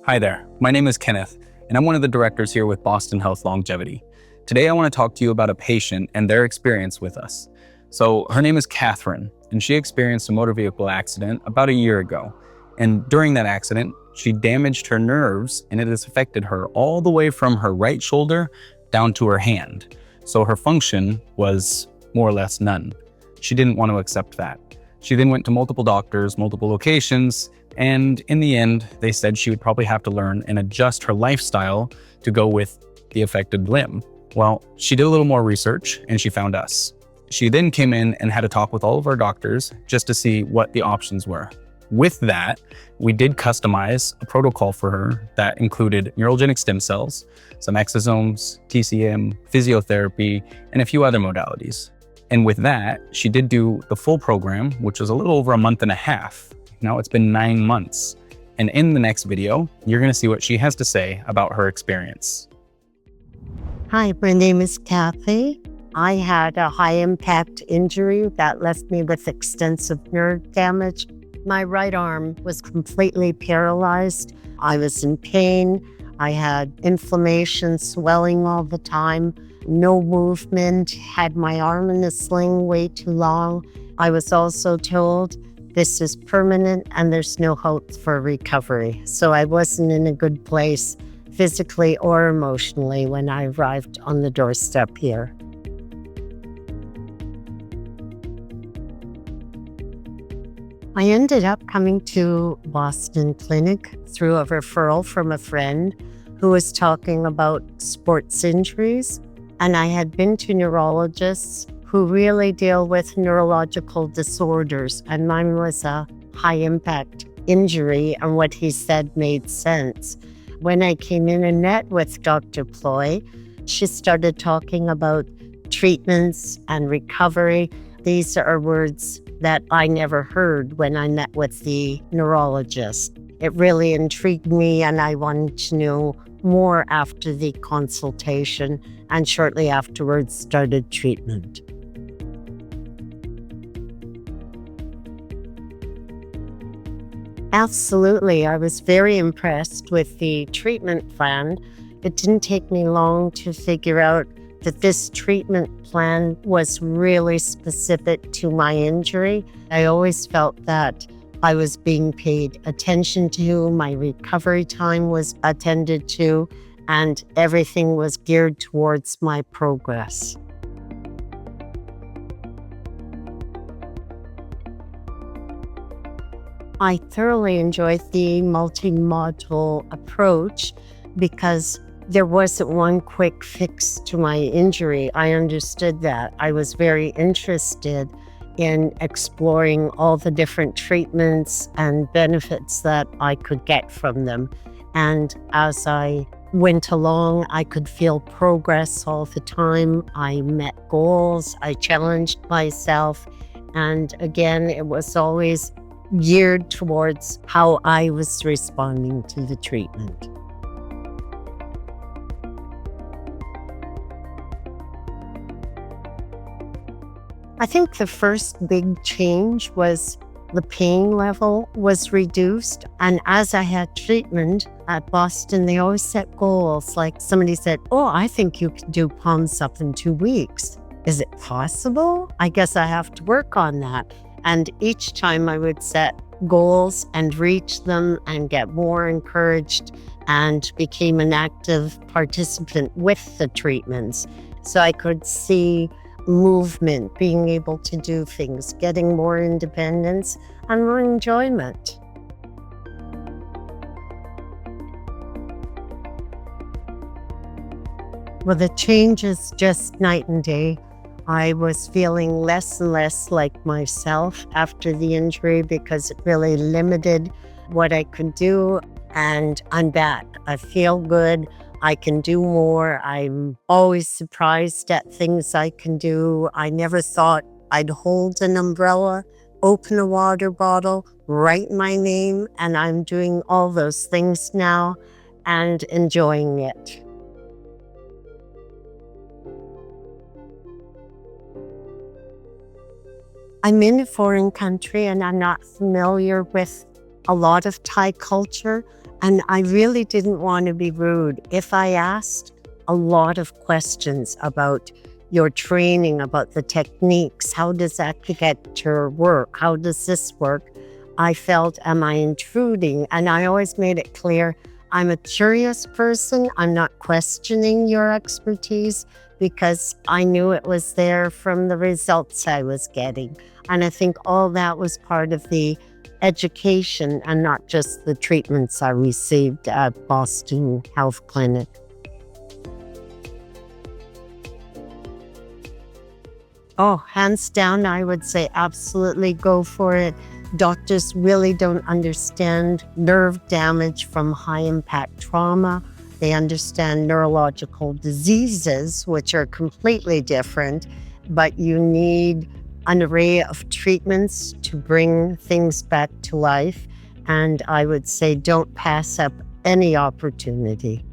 Hi there, my name is Kenneth, and I'm one of the directors here with Boston Health Longevity. Today I want to talk to you about a patient and their experience with us. So her name is Catherine, and she experienced a motor vehicle accident about a year ago. And during that accident, she damaged her nerves, and it has affected her all the way from her right shoulder down to her hand. So her function was more or less none. She didn't want to accept that. She then went to multiple doctors, multiple locations, and in the end, they said she would probably have to learn and adjust her lifestyle to go with the affected limb. Well, she did a little more research and she found us. She then came in and had a talk with all of our doctors just to see what the options were. With that, we did customize a protocol for her that included neurogenic stem cells, some exosomes, TCM, physiotherapy, and a few other modalities. And with that, she did do the full program, which was a little over a month and a half. Now it's been 9 months. And in the next video, you're going to see what she has to say about her experience. Hi, my name is Kathy. I had a high-impact injury that left me with extensive nerve damage. My right arm was completely paralyzed. I was in pain. I had inflammation, swelling all the time, no movement, had my arm in a sling way too long. I was also told this is permanent and there's no hope for recovery. So I wasn't in a good place physically or emotionally when I arrived on the doorstep here. I ended up coming to Boston Clinic through a referral from a friend who was talking about sports injuries. And I had been to neurologists who really deal with neurological disorders. And mine was a high-impact injury, and what he said made sense. When I came in and met with Dr. Ploy, she started talking about treatments and recovery. These are words that I never heard when I met with the neurologist. It really intrigued me, and I wanted to know more after the consultation, and shortly afterwards started treatment. Absolutely. I was very impressed with the treatment plan. It didn't take me long to figure out that this treatment plan was really specific to my injury. I always felt that I was being paid attention to, my recovery time was attended to, and everything was geared towards my progress. I thoroughly enjoyed the multi-module approach because there wasn't one quick fix to my injury. I understood that. I was very interested in exploring all the different treatments and benefits that I could get from them. And as I went along, I could feel progress all the time. I met goals, I challenged myself. And again, it was always geared towards how I was responding to the treatment. I think the first big change was the pain level was reduced. And as I had treatment at Boston, they always set goals. Like somebody said, "Oh, I think you can do palms up in 2 weeks. Is it possible? I guess I have to work on that." And each time I would set goals and reach them and get more encouraged and became an active participant with the treatments. So I could see movement, being able to do things, getting more independence and more enjoyment. Well, the change is just night and day. I was feeling less and less like myself after the injury because it really limited what I could do. And I'm back. I feel good. I can do more. I'm always surprised at things I can do. I never thought I'd hold an umbrella, open a water bottle, write my name, and I'm doing all those things now and enjoying it. I'm in a foreign country and I'm not familiar with a lot of Thai culture. And I really didn't want to be rude. If I asked a lot of questions about your training, about the techniques, how does acupuncture work? How does this work? I felt, am I intruding? And I always made it clear, I'm a curious person. I'm not questioning your expertise because I knew it was there from the results I was getting. And I think all that was part of the education and not just the treatments I received at Boston Health Clinic. Oh, hands down, I would say absolutely go for it. Doctors really don't understand nerve damage from high-impact trauma. They understand neurological diseases, which are completely different, but you need an array of treatments to bring things back to life. And I would say don't pass up any opportunity.